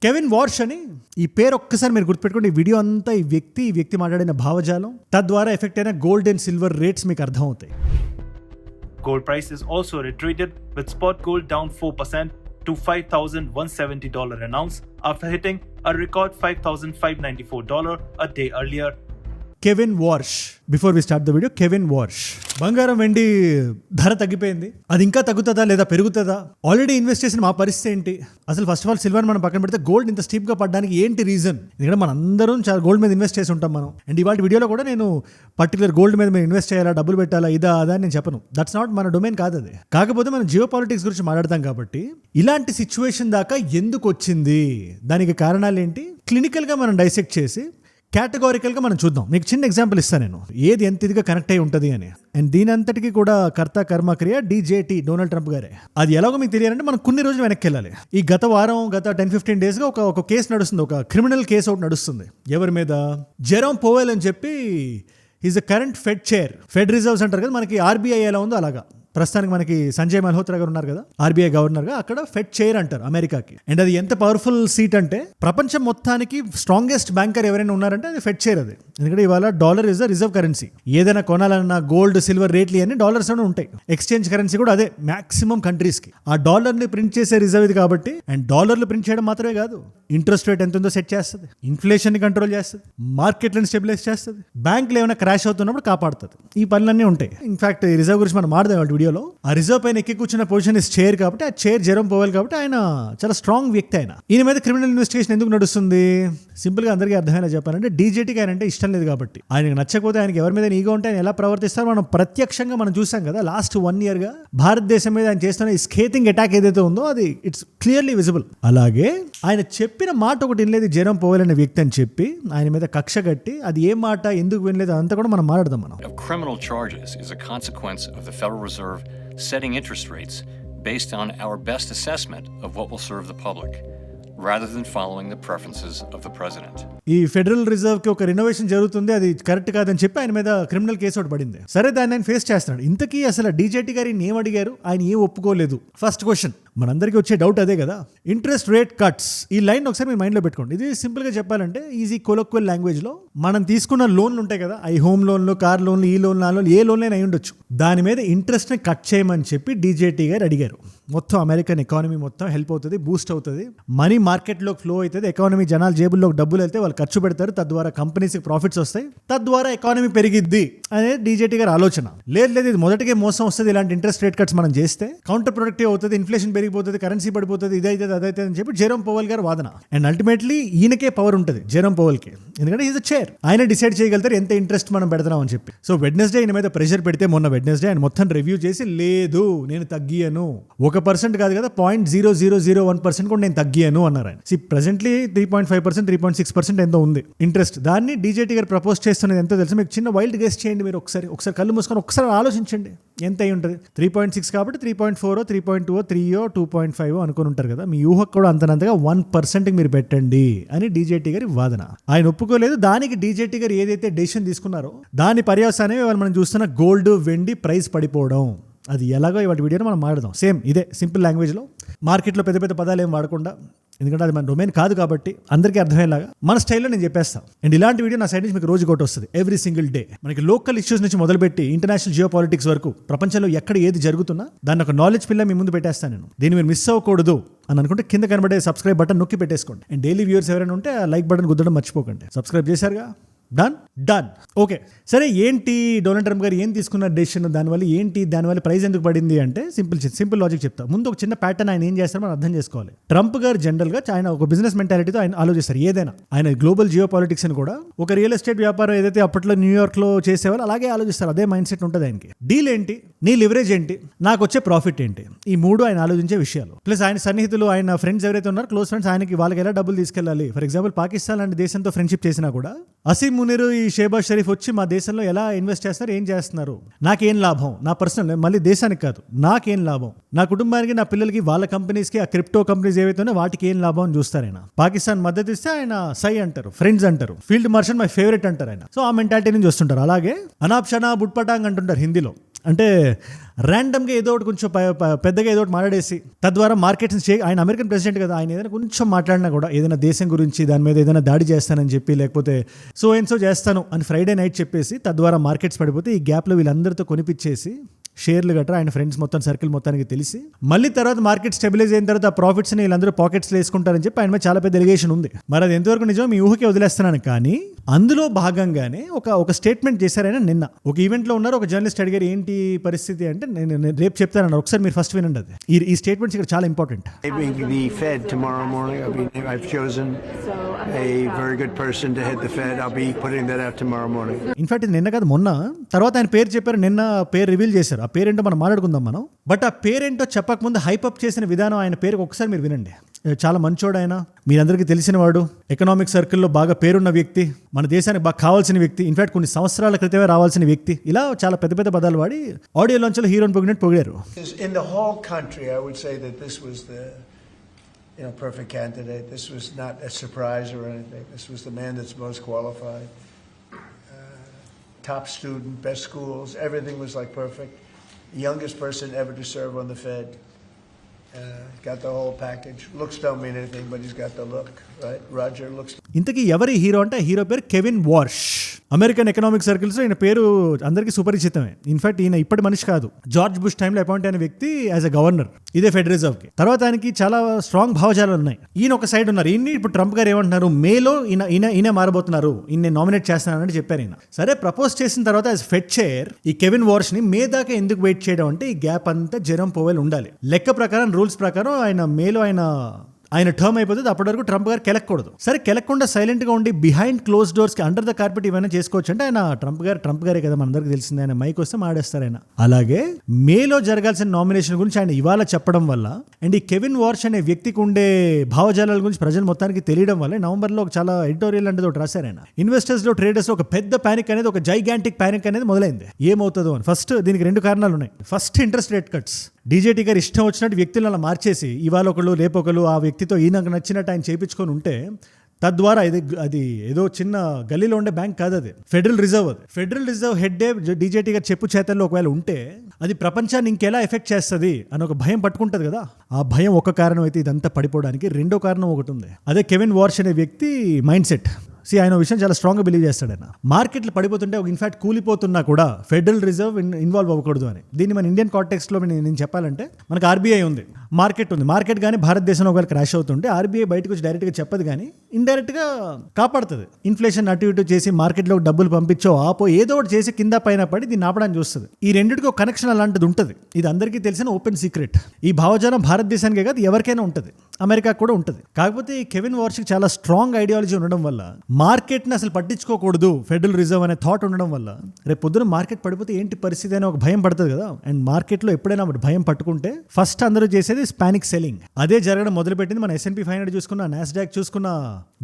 Kevin వార్ష్ అని ఈ పేరు ఒక్కసారి మీరు గుర్తుపెట్టుకోండి. ఈ వీడియో అంతా ఈ వ్యక్తి మాట్లాడిన భావజాలం, తద్వారా ఎఫెక్ట్ అయిన గోల్డ్ అండ్ సిల్వర్ రేట్స్ మీకు అర్థం అవుతాయి. Gold price is also retreated with spot gold down 4% to $5,170 an ounce after hitting a record $5,594 a day earlier. Kevin Warsh, before we start the video, Kevin Warsh బంగారం వెండి ధర తగ్గిపోయింది, అది ఇంకా తగ్గుతుందా లేదా పెరుగుతుందా, ఆల్రెడీ ఇన్వెస్ట్ చేసిన మా పరిస్థితి ఏంటి, అసలు ఫస్ట్ ఆఫ్ ఆల్ సిల్వర్ మనం పక్కన పెడితే గోల్డ్ ఇంత స్టీప్ గా పడడానికి ఏంటి రీజన్? ఎందుకంటే మన అందరం చాలా గోల్డ్ మీద ఇన్వెస్ట్ చేసి ఉంటాం మనం. అండ్ ఇవాళ వీడియోలో కూడా నేను పర్టికులర్ గోల్డ్ మీద మీరు ఇన్వెస్ట్ చేయాలా, డబ్బులు పెట్టాలా, ఇదా అదా నేను చెప్పను. దట్స్ నాట్ మన డొమైన్ కాదు అది. కాకపోతే మనం జియో పాలిటిక్స్ గురించి మాట్లాడతాం కాబట్టి ఇలాంటి సిచ్యువేషన్ దాకా ఎందుకు వచ్చింది, దానికి కారణాలు ఏంటి, క్లినికల్గా మనం డైసెక్ట్ చేసి కేటగారికల్గా మనం చూద్దాం. మీకు చిన్న ఎగ్జాంపుల్ ఇస్తాను నేను, ఏది ఎంత ఇదిగా కనెక్ట్ అయి ఉంటుంది అని. అండ్ దీని అంతటికీ కూడా కర్త కర్మ క్రియ డీజేటీ, డొనాల్డ్ ట్రంప్ గారే. అది ఎలాగో మీకు తెలియాలంటే మనం కొన్ని రోజులు వెనక్కి వెళ్ళాలి. ఈ గత 10-15 డేస్గా ఒక కేసు నడుస్తుంది, ఒక క్రిమినల్ కేసు ఒకటి నడుస్తుంది. ఎవరి మీద? జెరోమ్ పవెల్ అని చెప్పి, is the current fed chair. Fed reserves అంటారు కదా, మనకి ఆర్బీఐ ఎలా ఉందో అలాగా. ప్రస్తుతానికి మనకి సంజయ్ మల్హోత్రా గారు ఉన్నారు కదా, ఆర్బీఐ గవర్నర్గా, అక్కడ ఫెడ్ చైర్ అంటారు అమెరికాకి. అండ్ అది ఎంత పవర్ఫుల్ సీట్ అంటే ప్రపంచం మొత్తానికి స్ట్రాంగెస్ట్ బ్యాంకర్ ఎవరైనా ఉన్నారంటే అది ఫెడ్ చైర్. అది ఎందుకంటే ఇవాళ dollar is the reserve currency. ఏదైనా కొనాలన్నా గోల్డ్, సిల్వర్ రేట్లు అన్ని డాలర్స్ లోనే ఉంటాయి. ఎక్స్చేంజ్ కరెన్సీ కూడా అదే మాక్సిమం కంట్రీస్కి. ఆ డాలర్ని ప్రింట్ చేసే రిజర్వ్ ఇది కాబట్టి. అండ్ డాలర్లు ప్రింట్ చేయడం మాత్రమే కాదు, ఇంట్రెస్ట్ రేట్ ఎంత ఉందో సెట్ చేస్తుంది, ఇన్ఫ్లేషన్ ని కంట్రోల్ చేస్తుంది, మార్కెట్లను స్టెబిలైజ్ చేస్తుంది, బ్యాంకులు ఏమైనా క్రాష్ అవుతున్నప్పుడు కాపాడుతుంది. ఈ పనులన్నీ ఉంటాయి. ఇన్ఫాక్ట్ ఈ రిజర్వ్ గురించి మనం మాట్లాడదాం వీడియోలో. ఆ రిజర్వ్ పైన ఎక్కి కూర్చున్న పొజిషన్ ఇస్ చైర్ కాబట్టి, ఆ చైర్ జెరోమ్ పవెల్ కాబట్టి ఆయన చాలా స్ట్రాంగ్ వ్యక్తి. ఆయన ఈయన మీద క్రిమినల్ ఇన్వెస్టిగేషన్ ఎందుకు నడుస్తుంది? సింపుల్ గా అందరికీ అర్థమైనా చెప్పాలంటే డీజేటీకి ఆయన అంటే ఇష్టం లేదు కాబట్టి. ఆయనకు నచ్చకపోతే, ఆయనకి ఎవరి మీద ఈగో ఉంటే ఆయన ఎలా ప్రవర్తిస్తారో మనం ప్రత్యక్షంగా మనం చూసాం కదా లాస్ట్ 1 year గా. భారతదేశం మీద ఆయన చేస్తున్న ఈ స్కేటింగ్ అటాక్ ఏదైతే ఉందో అది ఇట్స్ క్లియర్లీ విజిబుల్. అలాగే ఆయన చెప్పిన మాట ఒకటి వినలేదు జెరోమ్ పవెల్ అనే వ్యక్తి అని చెప్పి ఆయన మీద కక్ష కట్టి, అది ఏ మాట ఎందుకు వినలేదు అంతా కూడా మనం మాట్లాడదాం. మనం criminal charges is a consequence of the Federal Reserve setting interest rates based on our best assessment of what will serve the public, rather than following the preferences of the president. ఈ federal reserve కి ఒక renovation జరుగుతుంది, అది correct కాదని చెప్పి ఆయన మీద criminal case ఒకటి పడింది. సరే, దాన్ని ఆయన ఫేస్ చేస్తున్నాడు. ఇంతకీ అసలు డీజేటీ గారిని ఏం అడిగారు, ఆయన ఏం ఒప్పుకోలేదు. ఫస్ట్ క్వశ్చన్ మనందరికీ వచ్చే డౌట్ అదే కదా, ఇంట్రెస్ట్ రేట్ కట్స్. ఈ లైన్ ఒకసారి మీ మైండ్ లో పెట్టుకోండి. ఇది సింపుల్ గా చెప్పాలంటే ఈజీ కొలక్వల్ లాంగ్వేజ్ లో, మనం తీసుకున్న లోన్లు ఉంటాయి కదా, ఈ హోమ్ లోన్లు, కార్ లోన్లు, ఈ లోన్లు, ఆ లోన్లు, ఏ లోన్ అయినా అయి ఉండొచ్చు, దాని మీద ఇంట్రెస్ట్ ని కట్ చేయమని చెప్పి డీజేటీ గారు అడిగారు. మొత్తం అమెరికన్ ఎకానమీ మొత్తం హెల్ప్ అవుతుంది, బూస్ట్ అవుతుంది, మనీ మార్కెట్లోకి ఫ్లో అవుతుంది, ఎకానమీ జనాల జేబుల్లోకి డబ్బులు వెళ్తే వాళ్ళు ఖర్చు పెడతారు, తద్వారా కంపెనీస్కి ప్రాఫిట్స్ వస్తాయి, తద్వారా ఎకానమీ పెరిగిద్ది అనేది డీజేటీ గారి ఆలోచన. లేదు ఇది మొదటికే మోసం వస్తుంది, ఇలాంటి ఇంట్రెస్ట్ రేట్ కట్స్ మనం చేస్తే కౌంటర్ ప్రొడక్టివ్ అవుతుంది, ఇన్ఫ్లేషన్ పెరిగిపోతుంది, కరెన్సీ పడిపోతుంది, ఇదైతే అదైతే అని చెప్పి జెరోమ్ పవెల్ గారు వాదన. అండ్ అల్టిమేట్లీ ఈయనకే పవర్ ఉంటుంది జెరోమ్ పవెల్ కి, ఎందుకంటే ఈజ్ అ చైర్. ఆయన డిసైడ్ చేయగలుగుతారు ఎంత ఇంట్రెస్ట్ మనం పెడతాం అని చెప్పి. సో వెడ్నెస్డే ఈయన మీద ప్రెషర్ పెడితే, మొన్న వెడ్నెస్డే ఆయన మొత్తం రివ్యూ చేసి, లేదు నేను తగ్గియను, 1% కాదు కదా, 0.0001% కూడా నేను తగ్గియను అన్నారు ఆయన. ప్రెసెంట్లీ 3.5%, 3.6% ఎంతో ఉంది ఇంట్రెస్ట్. దాన్ని డీజేటీ గారు ప్రపోజ్ చేస్తున్నది ఎంతో తెలుసు మీకు. చిన్న వైల్డ్ గెస్ చేయండి మీరు, ఒకసారి కళ్ళు మూసుకొని ఒకసారి ఆలోచించండి ఎంత అయి ఉంటుంది. 3.6 కాబట్టి 3.4, 3.2, 3, 2.5 అనుకుని ఉంటారు కదా. మీ ఊహకు కూడా అంతనంతగా 1% మీరు పెట్టండి అని డీజేటీ గారి వాదన. ఆయన ఒప్పుకోలేదు. దానికి డీజేటీ గారు ఏదైతే డెసిషన్ తీసుకున్నారో దాని పర్యవసానమే ఇవాళ మనం చూస్తున్న గోల్డ్, వెండి ప్రైస్ పడిపోవడం. అది ఎలాగో ఇవాటి వీడియోని మనం మాట్లాడదాం. సేమ్ ఇదే సింపుల్ లాంగ్వేజ్లో, మార్కెట్లో పెద్ద పెద్ద పదాలు ఏం వాడకుండా, ఎందుకంటే అది మన డొమైన్ కాదు కాబట్టి అందరికీ అర్థమయ్యేలాగా మన స్టైల్లో నేను చెప్పేస్తాను. అండ్ ఇలాంటి వీడియో నా సైడ్ నుంచి మీకు రోజు ఒకటి వస్తుంది, ఎవ్రీ సింగిల్ డే. మనకి లోకల్ ఇష్యూస్ నుంచి మొదలుపెట్టి ఇంటర్నేషనల్ జియో పాలిటిక్స్ వరకు ప్రపంచంలో ఎక్కడ ఏది జరుగుతున్నా దాన్ని ఒక నాలెడ్జ్ పిల్ల మీ ముందు పెట్టేస్తాను నేను. దీన్ని మీరు మిస్ అవ్వకూడదు అని అనుకుంటే కింద కనబడే సబ్స్క్రైబ్ బటన్ నొక్కి పెట్టేసుకోండి. అండ్ డైలీ వ్యూవర్స్ ఎవరైనా ఉంటే ఆ లైక్ బటన్ గుద్దడం మర్చిపోకండి. Subscribe చేశారుగా, done. ఓకే, సరే ఏంటి డొనాల్డ్ ట్రంప్ గారు ఏం తీసుకున్న డెసిషన్, దానివల్ల ప్రైస్ ఎందుకు పడింది అంటే సింపుల్ లాజిక్ చెప్తా. ముందు ఒక చిన్న ప్యాటర్న్ ఆయన ఏం చేస్తారో మనం అర్థం చేసుకోవాలి. ట్రంప్ గారు జనరల్ గా ఆయన ఒక బిజినెస్ మెంటాలిటీతో ఆయన ఆలోచిస్తారు ఏదైనా. ఆయన గ్లోబల్ జియో పాలిటిక్స్ అని కూడా, ఒక రియల్ ఎస్టేట్ వ్యాపారం ఏదైతే అప్పట్లో న్యూయార్క్ లో చేసేవాళ్ళు అలాగే ఆలోచిస్తారు. అదే మైండ్ సెట్ ఉంటుంది ఆయనకి. డీల్ ఏంటి, నీ లివరేజ్ ఏంటి, నాకు వచ్చే ప్రాఫిట్ ఏంటి, ఈ మూడు ఆయన ఆలోచించే విషయాలు. ప్లస్ ఆయన సన్నిహితులు, ఆయన ఫ్రెండ్స్ ఎవరైతే ఉన్నారో, క్లోజ్ ఫ్రెండ్స్, ఆయనకి వాళ్ళకి ఎలా డబ్బులు తీసుకెళ్ళాలి. ఫర్ ఎగ్జాంపుల్ పాకిస్తాన్ లాంటి దేశంతో ఫ్రెండ్షిప్ చేసినా కూడా అసీం మునీర్, ఈ షేబాజ్ షరీఫ్ వచ్చి మా దేశంలో ఎలా ఇన్వెస్ట్ చేస్తారు, ఏం చేస్తున్నారు, నాకేం లాభం, నా పర్సనల్, మళ్ళీ దేశానికి కాదు, నాకేం లాభం, నా కుటుంబానికి, నా పిల్లలకి, వాళ్ళ కంపెనీస్కి, ఆ క్రిప్టో కంపెనీస్ ఏవైతే ఉన్నాయో వాటికి ఏం లాభం అని చూస్తారు ఆయన. పాకిస్తాన్ మద్దతు ఇస్తే ఆయన సై అంటారు, ఫ్రెండ్స్ అంటారు, ఫీల్డ్ మార్షల్ మై ఫేవరెట్ అంటారు ఆయన. సో ఆ మెంటాలిటీ నుంచి వస్తుంటారు. అలాగే అనాప్ షనా బుట్పటాంగ్ అంటుంటారు హిందీలో. అంటే ర్యాండమ్గా ఏదో ఒకటి కొంచెం పెద్దగా ఏదో ఒకటి మాట్లాడేసి తద్వారా మార్కెట్స్ ఆయన అమెరికన్ ప్రెసిడెంట్ కదా, ఆయన ఏదైనా కొంచెం మాట్లాడినా కూడా ఏదైనా దేశం గురించి దాని మీద ఏదైనా దాడి చేస్తానని చెప్పి లేకపోతే సో చేస్తాను అని ఫ్రైడే నైట్ చెప్పేసి తద్వారా మార్కెట్స్ పడిపోతే ఈ గ్యాప్లో వీళ్ళందరితో కొనిపించేసి షేర్లు గట్రా ఆయన ఫ్రెండ్స్ మొత్తం సర్కిల్ మొత్తానికి తెలిసి మళ్ళీ తర్వాత మార్కెట్ స్టెబిలైజ్ అయిన తర్వాత ఆ ప్రాఫిట్స్ని వీళ్ళందరూ పాకెట్స్లో వేసుకుంటారని చెప్పి ఆయన మీద చాలా పెద్ద ఎలిగేషన్ ఉంది. మరి అది ఎంతవరకు నిజం మీ ఊహకే వదిలేస్తున్నాను. కానీ అందులో భాగంగానే ఒక స్టేట్మెంట్ చేశారు ఆయన నిన్న. ఒక ఈవెంట్లో ఉన్నారు, ఒక జర్నలిస్ట్ అడిగారు ఏంటి పరిస్థితి అంటే నేను రేపు చెప్తానన్నారు, ఒకసారి మీరు ఫస్ట్ వినండి. అది ఈ స్టేట్మెంట్స్ ఇక్కడ చాలా important. The Fed tomorrow morning. I've chosen a very good person to head the Fed. I'll be putting that out tomorrow morning. In fact ఇది నిన్న కాదు మొన్న. తర్వాత ఆయన పేరు చెప్పారు, నిన్న పేరు రివీల్ చేశారు. ఆ పేరేంటో మనం మాట్లాడుకుందాం మనం. బట్ ఆ పేరేంటో చెప్పకముందు హైపప్ చేసిన విధానం ఆయన పేరుకి ఒకసారి మీరు వినండి. చాలా మంచోడు ఆయన, మీరందరికీ తెలిసిన వాడు, ఎకనామిక్ సర్కిల్లో బాగా పేరున్న వ్యక్తి, మన దేశానికి బాగా కావాల్సిన వ్యక్తి, ఇన్ఫాక్ట్ కొన్ని సంవత్సరాల క్రితమే రావాల్సిన వ్యక్తి, ఇలా చాలా పెద్ద పెద్ద పదాలు వాడి ఆడియో లాంచ్లో హీరోని పొగిడినట్టు పొగిడారు. In the whole country, I would say that this was the perfect candidate. This was not a surprise or anything. This was the man that's most qualified. Top student, best schools, everything was like perfect. Youngest person ever to serve on the Fed. Got the whole package. Looks don't mean anything, but he's got the look, right? Roger looks. ఇంతకీ ఎవరి hero అంటే hero పేరు Kevin వార్ష్. American economic సర్కిల్స్లో ఈయన పేరు అందరికీ సుపరిచితమే. In fact ఈయన ఇప్పటి మనిషి కాదు, జార్జ్ బుష్ టైంలో అపాయింట్ అయిన వ్యక్తి యాజ్ ఎ గవర్నర్ ఇదే ఫెడ్ రిజర్వ్కి. తర్వాత ఆయనకి చాలా స్ట్రాంగ్ భావజాలాలు ఉన్నాయి. ఈయన ఒక సైడ్ ఉన్నారు. ఈయన్ని ఇప్పుడు ట్రంప్ గారు ఏమంటున్నారు, మేలో ఈయన మారబోతున్నారు, ఈయన నామినేట్ చేస్తున్నానని చెప్పారు. ఈయన సరే ప్రపోజ్ చేసిన తర్వాత యాజ్ ఫెడ్ చైర్ ఈ కెవిన్ వార్ష్ని మే దాకా ఎందుకు వెయిట్ చేయడం అంటే ఈ గ్యాప్ అంతా జెరోమ్ పవెల్ ఉండాలి. లెక్క ప్రకారం రూల్స్ ప్రకారం మేలో ఆయన టర్మ్ అయిపోతుంది. అప్పటి వరకు ట్రంప్ గారు కెలక్కూడదు. సరే కెలక్కుండా సైలెంట్గా ఉండి బిహైండ్ క్లోజ్ డోర్స్కి అండర్ ద కార్పెట్ ఇవన్నీ చేసుకోవచ్చు అంటే ఆయన ట్రంప్ గారే కదా, మనందరికీ తెలిసింది. ఆయన మైక్ వస్తే మాడేస్తారు ఆయన. అలాగే మేలో జరగాల్సిన నామినేషన్ గురించి ఆయన ఇవాళ చెప్పడం వల్ల అండ్ ఈ కెవిన్ వార్ష్ అనే వ్యక్తికి ఉండే భావజాలాల గురించి ప్రజలు మొత్తానికి తెలియడం వల్ల నవంబర్లో ఒక చాలా ఎడిటోరియల్ అంటే ఒకటి రాశారు ఆయన. ఇన్వెస్టర్స్లో ట్రేడర్స్లో ఒక పెద్ద ప్యానిక్ అనేది, ఒక జైగాంటిక్ ప్యానిక్ అనేది మొదలైంది. ఏమవుతుందో అని. ఫస్ట్ దీనికి 2 కారణాలు ఉన్నాయి. First interest rate cuts. DJT గారు ఇష్టం వచ్చినట్టు వ్యక్తులను అలా మార్చేసి ఇవాళ ఒకళ్ళు రేపొకరు ఆ వ్యక్తితో ఈయనకు నచ్చినట్టు ఆయన చేయించుకొని ఉంటే తద్వారా అది ఏదో చిన్న గల్లీలో ఉండే బ్యాంక్ కాదు, అది ఫెడరల్ రిజర్వ్. అది ఫెడరల్ రిజర్వ్ హెడ్డే డీజేటీ గారు చెప్పు చేతల్లో ఒకవేళ ఉంటే అది ప్రపంచాన్ని ఇంకెలా ఎఫెక్ట్ చేస్తుంది అని ఒక భయం పట్టుకుంటుంది కదా. ఆ భయం ఒక కారణం అయితే ఇదంతా పడిపోవడానికి. రెండో కారణం ఒకటి ఉంది, అదే కెవిన్ వార్ష్ అనే వ్యక్తి మైండ్ సెట్. ఆయన విషయం చాలా స్ట్రాంగ్గా బిలీవ్ చేస్తాడు ఆయన. మార్కెట్లు పడిపోతుంటే ఇన్ఫాక్ట్ కూలిపోతున్నా కూడా ఫెడరల్ రిజర్వ్ ఇన్వాల్వ్ అవ్వకూడదు అని. దీన్ని మన ఇండియన్ కాంటెక్స్ట్లో నేను చెప్పాలంటే మనకు ఆర్బీఐ ఉంది, మార్కెట్ ఉంది. మార్కెట్ కానీ భారతదేశంలో ఒకవేళ క్రాష్ అవుతుంటే ఆర్బీఐ బయటకు వచ్చి డైరెక్ట్గా చెప్పదు కానీ ఇండైరెక్ట్గా కాపాడుతుంది. ఇన్ఫ్లేషన్ అటు ఇటు చేసి మార్కెట్లో డబ్బులు పంపించో ఆపో ఏదో ఒకటి చేసి కింద పైన పడి దీన్ని ఆపడానికి చూస్తుంది. ఈ రెండింటికి ఒక కనెక్షన్ అలాంటిది ఉంటుంది. ఇది అందరికీ తెలిసిన ఓపెన్ సీక్రెట్. ఈ భావజాలం భారతదేశానికే కాదు ఎవరికైనా ఉంటుంది, అమెరికాకు కూడా ఉంటుంది. కాకపోతే ఈ కెవిన్ వార్ష్కి చాలా స్ట్రాంగ్ ఐడియాలజీ ఉండడం వల్ల మార్కెట్ని అసలు పట్టించుకోకూడదు ఫెడరల్ రిజర్వ్ అనే థాట్ ఉండడం వల్ల రేపు పొద్దున మార్కెట్ పడిపోతే ఏంటి పరిస్థితి అని ఒక భయం పడుతుంది కదా. అండ్ మార్కెట్లో ఎప్పుడైనా భయం పట్టుకుంటే ఫస్ట్ అందరూ చేసేది పానిక్ సెల్లింగ్. అదే జరగడం మొదలుపెట్టింది. మన S&P 500 చూసుకున్నా, నాస్డాక్ చూసుకున్నా,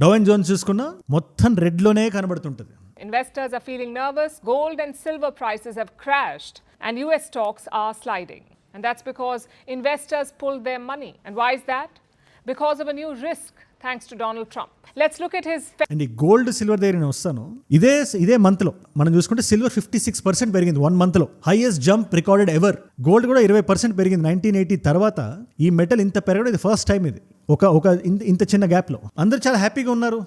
డౌ అండ్ జోన్స్ చూసుకున్నా మొత్తం రెడ్లోనే కనబడుతుంటుంది. Investors are feeling nervous. Gold and silver prices have crashed and US stocks are sliding. And that's because investors pulled their money. And why is that? Because of a new risk thanks to Donald Trump. Let's look at his... and ఈ gold silver దగ్గర నేను వస్తాను. ఇదే మంత్లో మనం చూసుకుంటే silver 56% పెరిగింది 1 మంత్లో. Highest jump recorded ever. Gold కూడా 20% పెరిగింది 1980 తర్వాత. ఈ మెటల్ ఇంత పెరగడం ఇది ఫస్ట్ టైం. ఇది ఒక ఇంత చిన్న గ్యాప్లో అందరూ చాలా హ్యాపీగా ఉన్నారు.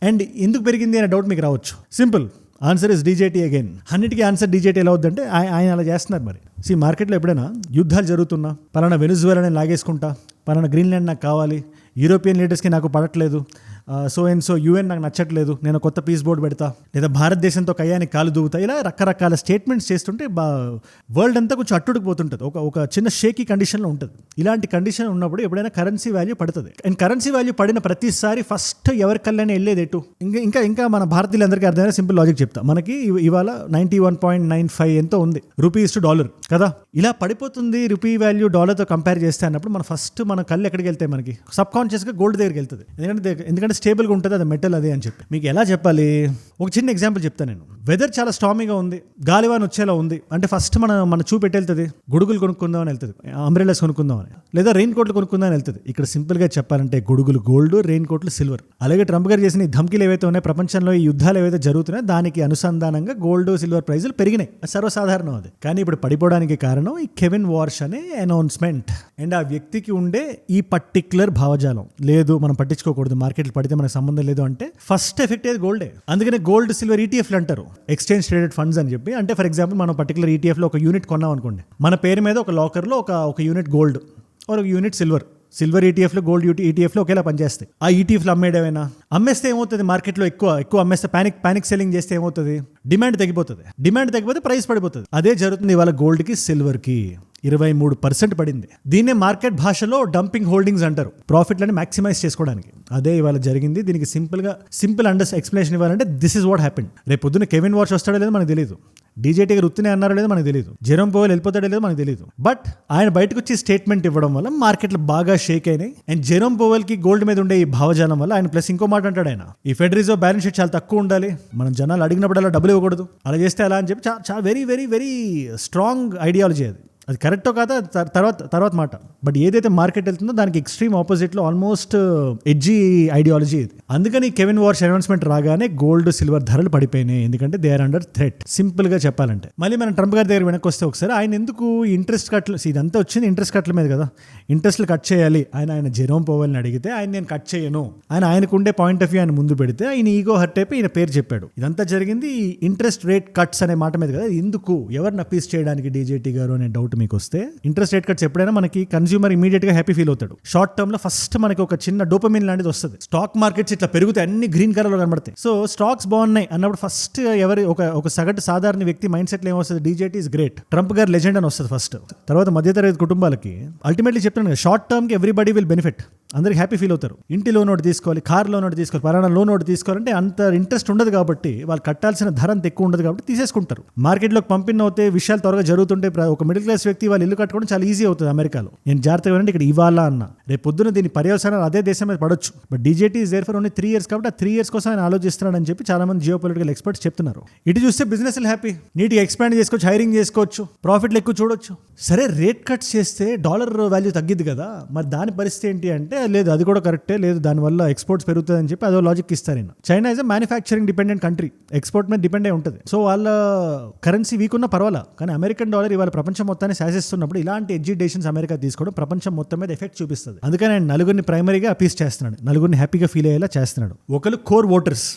అండ్ ఎందుకు పెరిగింది అనే డౌట్ మీకు రావచ్చు. Simple answer is DJT again. అన్నిటికీ ఆన్సర్ డీజేటీ ఎలా అవుద్దంటే ఆయన అలా చేస్తున్నారు. మరి మార్కెట్లో ఎప్పుడైనా యుద్ధాలు జరుగుతున్నా పలానా వెనుజువేలాని లాగేసుకుంటా, పలానా గ్రీన్లాండ్ నాకు కావాలి, యూరోపియన్ లీడర్స్కి నాకు పడట్లేదు, సో UN నాకు నచ్చట్లేదు, నేను కొత్త పీస్ బోర్డు పెడతా, లేదా భారతదేశంతో కయ్యానికి కాలు దూగుతా, ఇలా రకరకాల స్టేట్మెంట్స్ చేస్తుంటే వరల్డ్ అంతా కొంచెం అట్టుడికిపోతుంటుంది. ఒక చిన్న షేకీ కండిషన్లో ఉంటుంది. ఇలాంటి కండిషన్ ఉన్నప్పుడు ఎప్పుడైనా కరెన్సీ వాల్యూ పడుతుంది. అండ్ కరెన్సీ వాల్యూ పడిన ప్రతిసారి ఫస్ట్ ఎవరి కళ్ళని వెళ్ళేది ఎటు? ఇంకా మన భారతీయులందరికీ అర్థమైన సింపుల్ లాజిక్ చెప్తా. మనకి ఇవాళ 91.95 ఎంతో ఉంది రూపీస్ టు డాలర్ కదా. ఇలా పడిపోతుంది రూపీ వాల్యూ డాలర్తో కంపేర్ చేస్తే అన్నప్పుడు మన కళ్ళు ఎక్కడికి వెళ్తాయి? మనకి సబ్ కాన్షియస్గా గోల్డ్ దగ్గరికి వెళ్తుంది. ఎందుకంటే స్టేబుల్గా ఉంటుంది, అది మెటల్ అది అని చెప్పి. మీకు ఎలా చెప్పాలి? ఒక చిన్న ఎగ్జాంపుల్ చెప్తాను నేను. వెదర్ చాలా స్టామీగా ఉంది, గాలివాన్ వచ్చేలా ఉంది అంటే ఫస్ట్ మన చూపెట్టి వెళ్తుంది గొడుగులు కొనుక్కుందామని వెళ్తుంది, అంబ్రెలాస్ కొనుక్కుందామని, లేదా రెయిన్ కోట్లు కొనుక్కుందామని వెళ్తుంది. ఇక్కడ సింపుల్గా చెప్పాలంటే గొడుగులు గోల్డ్, రెయిన్ కోట్లు సిల్వర్. అలాగే ట్రంప్ గారు చేసిన ఈ ధమ్కీలు ఏవైతే ఉన్నాయో, ప్రపంచంలో ఈ యుద్ధాలు ఏవైతే జరుగుతున్నాయో దానికి అనుసంధానంగా గోల్డ్ సిల్వర్ ప్రైజులు పెరిగినాయి. అది సర్వసాధారణం. అది కానీ ఇప్పుడు పడిపోవడానికి కారణం ఈ కెవిన్ వార్ష్ అనే అనౌన్స్మెంట్. అండ్ ఆ వ్యక్తికి ఉండే ఈ పర్టిక్యులర్ భావజాలం, లేదు మనం పట్టించుకోకూడదు, మార్కెట్లు పడితే మనకు సంబంధం లేదు అంటే ఫస్ట్ ఎఫెక్ట్ అయ్యేది గోల్డే. అందుకనే గోల్డ్ సిల్వర్ ఈటీఎఫ్లు అంటారు, ఎక్స్చేంజ్ ట్రేడెడ్ ఫండ్స్ అని చెప్పి. అంటే ఫర్ ఎగ్జాంపుల్ మనం పర్టికులర్ ఈటీఎఫ్లో ఒక యూనిట్ కొన్నాం అనుకోండి, మన పేరు మీద ఒక లాకర్లో ఒక యూనిట్ గోల్డ్ ఒక యూనిట్ సిల్వర్ ఈటీఎఫ్లో గోల్డ్ ఈటీఎఫ్లో ఒకేలా పనిచేస్తాయి. ఆ ఈటీఎఫ్లు అమ్మేయడమైనా, అమ్మేస్తే ఏమవుతుంది, మార్కెట్లో ఎక్కువ అమ్మేస్తే పానిక్ సెల్లింగ్ చేస్తే ఏమవుతుంది, డిమాండ్ తగ్గిపోతే ప్రైస్ పడిపోతుంది. అదే జరుగుతుంది ఇవాళ గోల్డ్కి సిల్వర్కి. 23% పడింది. దీన్నే మార్కెట్ భాషలో డంపింగ్ హోల్డింగ్స్ అంటారు, ప్రాఫిట్లని మ్యాక్సిమైజ్ చేసుకోవడానికి. అదే ఇవాళ జరిగింది. దీనికి సింపుల్ ఎక్స్ప్లెనేషన్ ఇవ్వాలంటే దిస్ ఇస్ వాట్ హ్యాపెండ్. రేపు పొద్దున్న కెవిన్ వార్ష్ వస్తాడో లేదో మనకు తెలియదు, డీజేటీ గారు ఉత్తినే అన్నారో లేదో మనకు తెలియదు, జెరోమ్ పవెల్ వెళ్ళిపోతాడో లేదో మనకు తెలియదు. బట్ ఆయన బయటకు వచ్చి స్టేట్మెంట్ ఇవ్వడం వల్ల మార్కెట్లు బాగా షేక్ అయినాయి. అండ్ జెరోమ్ పవెల్ కి గోల్డ్ మీద ఉండే ఈ భావజాలం వల్ల ఆయన ప్లస్ ఇంకో మాట అంటాడు, ఆయన ఈ ఫెడ్ రిజర్వ్ బ్యాలెన్స్ షీట్ చాలా తక్కువ ఉండాలి, మనం జనాలు అడిగినప్పుడు అలా డబ్బులు ఇవ్వకూడదు, అలా చేస్తే అలా అని చెప్పి చాలా very very very strong ideology. అది కరెక్టో కాదా తర్వాత మాట. బట్ ఏదైతే మార్కెట్ వెళ్తుందో దానికి ఎక్స్ట్రీమ్ ఆపోజిట్లో ఆల్మోస్ట్ ఎడ్జీ ఐడియాలజీ ఇది. అందుకని కెవిన్ వార్ష్ అనౌన్స్మెంట్ రాగానే గోల్డ్ సిల్వర్ ధరలు పడిపోయినాయి, ఎందుకంటే దే ఆర్ అండర్ థ్రెట్. సింపుల్గా చెప్పాలంటే మళ్ళీ మనం ట్రంప్ గారి దగ్గర వెనక్కి వస్తే ఒకసారి ఆయన ఎందుకు ఇంట్రెస్ట్ కట్లు, ఇదంతా వచ్చింది ఇంట్రెస్ట్ కట్ల మీద కదా, ఇంట్రెస్ట్లు కట్ చేయాలి. ఆయన జెరోమ్ పవెల్ని అడిగితే నేను కట్ చేయను, ఆయనకు ఉండే పాయింట్ ఆఫ్ వ్యూ ఆయన ముందు పెడితే ఆయన ఈగో హర్ట్ అయిపోయి ఈయన పేరు చెప్పాడు. ఇదంతా జరిగింది ఇంట్రెస్ట్ రేట్ కట్స్ అనే మాట మీద కదా. ఎందుకు, ఎవరిని అప్పీస్ చేయడానికి డీజేటీ గారు అనే డౌట్ మీకు వస్తే, ఇంట్రెస్ట్ రేట్ కట్స్ ఎప్పుడైనా మనకి కన్స్యూమర్ ఇమీడియట్ గా హ్యాపీ ఫీల్ అవుతాడు. షార్ట్ టర్మ్ లో ఫస్ట్ మనకి ఒక చిన్న డోపమిన్ లాంటిది వస్తుంది. స్టాక్ మార్కెట్స్ ఇట్లా పెరుగుతాయి, అన్ని గ్రీన్ కలర్ లో కనబడతాయి. సో స్టాక్స్ బాగున్నాయి అన్నప్పుడు ఫస్ట్ ఒక సగటు సాధారణ వ్యక్తి మైండ్ సెట్ లో ఏమొస్తుంది, డీజేటీ ఇస్ గ్రేట్, ట్రంప్ గారు లెజెండ్ అని వస్తుంది ఫస్ట్. తర్వాత మధ్యతరగతి కుటుంబాలకి అల్టిమేట్లీ చెప్తాను, షార్ట్ టర్మ్ కి ఎవ్రీబడి విల్ బెనిఫిట్, అందరికి హ్యాపీ ఫీల్ అవుతారు. ఇంటి లోన్ ఒకటి తీసుకోవాలి, కార్ లోన్ ఒకటి తీసుకోవాలి, పలానా లోన్ ఒకటి తీసుకోవాలంటే అంత ఇంట్రెస్ట్ ఉండదు కాబట్టి, వాళ్ళు కట్టాల్సిన ధర అంత ఎక్కువ ఉండదు కాబట్టి తీసేసుకుంటారు. మార్కెట్లోకి పంపిణీ అవుతే విషయాలు త్వరగా జరుగుతుంటే ఒక మిడిల్ క్లాస్ వ్యక్తి వాళ్ళు ఇల్లు కట్టుకోవడం చాలా ఈజీ అవుతుంది అమెరికాలో. నేను జాగ్రత్తగా అంటే ఇక్కడ ఇవాళ అన్న రేపు పొద్దున దీని పర్యవసానాలు అదే దేశం మీద పడొచ్చు. But DJT is there for only 3 years కాబట్టి ఆ 3 years కోసం ఆయన ఆలోచిస్తున్నాడని చెప్పి చాలా మంది జియో పొలిటికల్ ఎక్స్పర్ట్స్ చెప్తున్నారు. ఇటు చూస్తే బిజినెస్ హ్యాపీ, నీట్గా ఎక్స్పాండ్ చేసుకోవచ్చు, హైరింగ్ చేసుకోవచ్చు, ప్రాఫిట్లు ఎక్కువ చూడొచ్చు. సరే రేట్ కట్స్ చేస్తే డాలర్ వాల్యూ తగ్గిద్ది కదా, మరి దాని పరిస్థితి ఏంటి అంటే లేదు, అది కూడా కరెక్టే, లేదు దానివల్ల ఎక్స్పోర్ట్స్ పెరుగుతుంది అని చెప్పి అదో లాజిక్ ఇస్తారు. China is a manufacturing dependent country, export మీద డిపెండ్ అయి ఉంటుంది. సో వాళ్ళ కరెన్సీ వీక్ ఉన్నా పర్వాలా, కానీ అమెరికన్ డాలర్ ఇవాళ ప్రపంచం మొత్తాన్ని శాసిస్తున్నప్పుడు ఇలాంటి ఎడ్యుకేషన్స్ అమెరికా తీసుకోవడం ప్రపంచం మొత్తం మీద ఎఫెక్ట్ చూపిస్తుంది. అందుకని ఆయన నలుగురిని ప్రైమరీగా అపీస్ చేస్తున్నాడు, నలుగురిని హ్యాపీగా ఫీల్ అయ్యేలా చేస్తున్నాడు. ఒకరు కోర్ ఓటర్స్,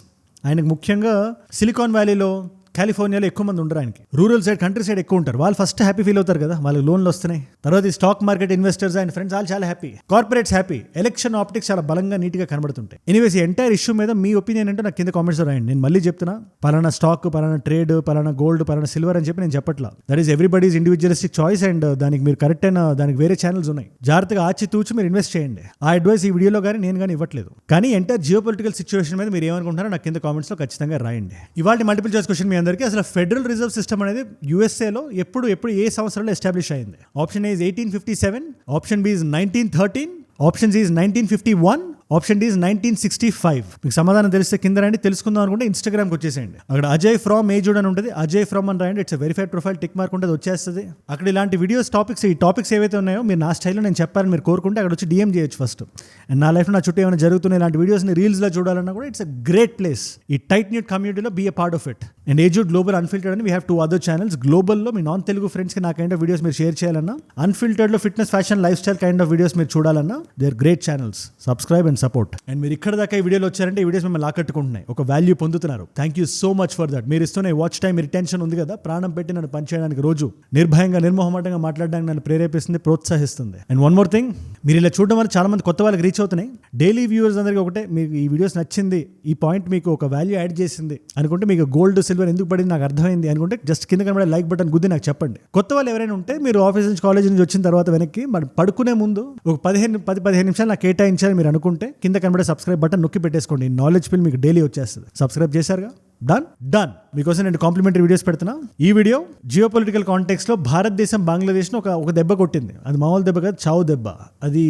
ఆయనకు ముఖ్యంగా సిలికాన్ వ్యాలీలో కాలిఫోర్నియాలో ఎక్కువ మంది ఉండరు, ఆయనకి రూరల్ సైడ్ కంట్రీ సైడ్ ఎక్కువ ఉంటారు. వాళ్ళు ఫస్ట్ హ్యాపీ ఫీల్ అవుతారు కదా, వాళ్ళకి లోన్లు వస్తున్నాయి. తర్వాత ఈ stock market investors and friends వాళ్ళు చాలా happy, corporates happy, election optics చాలా బలంగా నీట్గా కనబడుతుంటాయి. ఎనీవేస్ ఈ ఎంటైర్ ఇష్యూ మీద మీ ఒపీనియన్ అంటే నాకు కింద కామెంట్స్ రాయండి. నేను మళ్ళీ చెప్తున్నా, పలానా స్టాక్, పలానా ట్రేడ్, పలానా గోల్డ్, పలానా సిల్వర్ అని చెప్పి నేను చెప్పట్లా. That is everybody's individualistic choice and దానికి మీరు కరెక్ట్ అయిన దానికి వేరే ఛానల్స్ ఉన్నాయి. జాగ్రత్తగా ఆచితూచి మీరు ఇన్వెస్ట్ చేయండి. ఆ అడ్వైస్ ఈ వీడియోలో కానీ నేను కానీ ఇవ్వట్లేదు. కానీ ఎంటైర్ జియో పొలిటికల్ సిచ్యువేషన్ మీద మీరు ఏమనుకుంటారో నాకు కింద కామెంట్స్లో ఖచ్చితంగా రాయండి. ఇవాళ మల్టిపుల్ చాయిస్ క్వశ్చన్ మీ అందరికీ, అసలు ఫెడరల్ రిజర్వ్ సిస్టమ్ అనేది యూఎస్ఏలో ఎప్పుడు ఏ సంవత్సరంలో ఎస్టాబ్లిష్ అయింది? Option A 1857, option B 1913, option C 1951, option D 1965. మీకు సమాధానం తెలిస్తే కింద రండి, తెలుసుకుందాం అనుకుంటే ఇన్స్టాగ్రామ్కి వచ్చేసేయండి. అక్కడ అజయ్ ఫ్రమ్ ఏజుడ్ అని ఉంటుంది, అజయ్ ఫ్రమ్ అని రాయండి, it's verified profile, tick mark ఉంటుంది, వచ్చేస్తుంది. అక్కడ ఇలాంటి వీడియోస్ ఈ టాపిక్స్ ఏవైతే ఉన్నాయో మీరు నా స్టైల్లో నేను చెప్పాలని మీరు కోరుకుంటే అక్కడ వచ్చి డిఎం చేయొచ్చు ఫస్ట్. అండ్ నా లైఫ్లో నా చుట్టూ ఏమైనా జరుగుతున్నాయి ఇలాంటి వీడియోస్ని రీల్స్లో చూడాలన్నా కూడా ఇట్స్ అ గ్రేట్ ప్లేస్. ఈ టైట్ న్యూట్ కమ్యూనిటీలో be a part of it. And ఏజుడ్ గ్లోబల్ అన్ఫిల్టర్డ్ అని వీ హ్యావ్ 2 other ఛానల్స్. గ్లోబల్లో మీ నాన్ తెలుగు ఫ్రెండ్స్కి నా కైండ్ ఆఫ్ వీడియోస్ మీరు షేర్ చేయాలన్నా, అన్ఫిల్టర్డ్లో fitness, fashion, lifestyle kind of videos మీరు చూడాలన్నా they are great channels. Subscribe and support. And మీరు ఇక్కడ దాకా ఈ వీడియోలో వచ్చారంటే ఈ వీడియోస్ మిమ్మల్ని ఆకట్టుకుంటున్నాయి, ఒక వాల్యూ పొందుతున్నారు. Thank you so much for that. మీరు ఇస్తున్న వాచ్ టైం, రిటెన్షన్ ఉంది కదా, ప్రాణం పెట్టి నన్ను పనిచేయడానికి, రోజు నిర్భయంగా నిర్మోహమాటంగా మాట్లాడడానికి నన్ను ప్రేరేపిస్తుంది, ప్రోత్సహిస్తుంది. అండ్ వన్ మోర్ థింగ్, మీరు ఇలా చూడడం వల్ల చాలా మంది కొత్త వాళ్ళకి రీచ్ అవుతున్నాయి. డైలీ వ్యూవర్స్ అందరికీ ఒకటే, మీకు ఈ వీడియోస్ నచ్చింది, ఈ పాయింట్ మీకు ఒక వాల్యూ యాడ్ చేసింది అనుకుంటే, మీకు గోల్డ్ సిల్వర్ ఎందుకు పడింది నాకు అర్థమైంది అనుకుంటే జస్ట్ కింద కనబడే లైక్ బటన్ గుద్ది నాకు చెప్పండి. కొత్త వాళ్ళు ఎవరైనా ఉంటే మీరు ఆఫీస్ నుంచి, కాలేజ్ నుంచి వచ్చిన తర్వాత వెనక్కి మరి పడుకునే ముందు ఒక 10-15 నిమిషాలు నాకు కేటాయించాలని మీరు అనుకుంటే కింద కనబడే సబ్స్క్రైబ్ బటన్ నొక్కి పెట్టేసుకోండి. నాలెడ్జ్ పిల్ మీకు డైలీ వచ్చేస్తుంది. సబ్స్క్రైబ్ చేశారుగా? డన్. మీకోసం నేను కాంప్లిమెంటరీ వీడియోస్ పెడుతున్నా. ఈ వీడియో జియో పొలిటికల్ కాంటెక్స్ట్ లో భారతదేశం బంగ్లాదేశ్ను ఒక దెబ్బ కొట్టింది. అది మామూలు దెబ్బ కాదు, చావు దెబ్బ. అది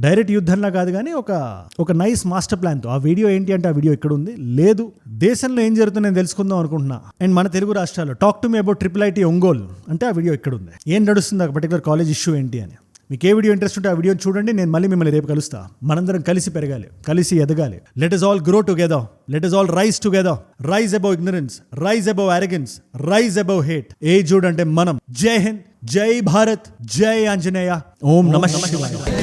డైరెక్ట్ యుద్ధంలా కాదు కానీ ఒక నైస్ మాస్టర్ ప్లాన్ తో. ఆ వీడియో ఏంటి అంటే, ఆ వీడియో ఇక్కడ ఉంది. లేదు, దేశంలో ఏం జరుగుతుందో నేను తెలుసుకుందాం అనుకుంటున్నా అండ్ మన తెలుగు రాష్ట్రాల్లో talk to me about IIIT Ongole అంటే ఆ వీడియో ఇక్కడ ఉంది. ఏం నడుస్తుంది ఆ పర్టికులర్ కాలేజ్ ఇష్యూ ఏంటి అని. మీకు ఏ వీడియో ఇంట్రెస్ట్ ఉంటే ఆ వీడియో చూడండి. నేను మళ్ళీ మిమ్మల్ని రేపు కలుస్తా. మనందరం కలిసి పెరగాలి, కలిసి ఎదగాలి. Let us all grow together. Let us all rise together. Rise above ignorance. Rise above arrogance. Rise above hate. ఏ చూడంటే మనం. జై హింద్, జై భారత్, జై ఆంజనేయ. ఓం నమః శివాయ.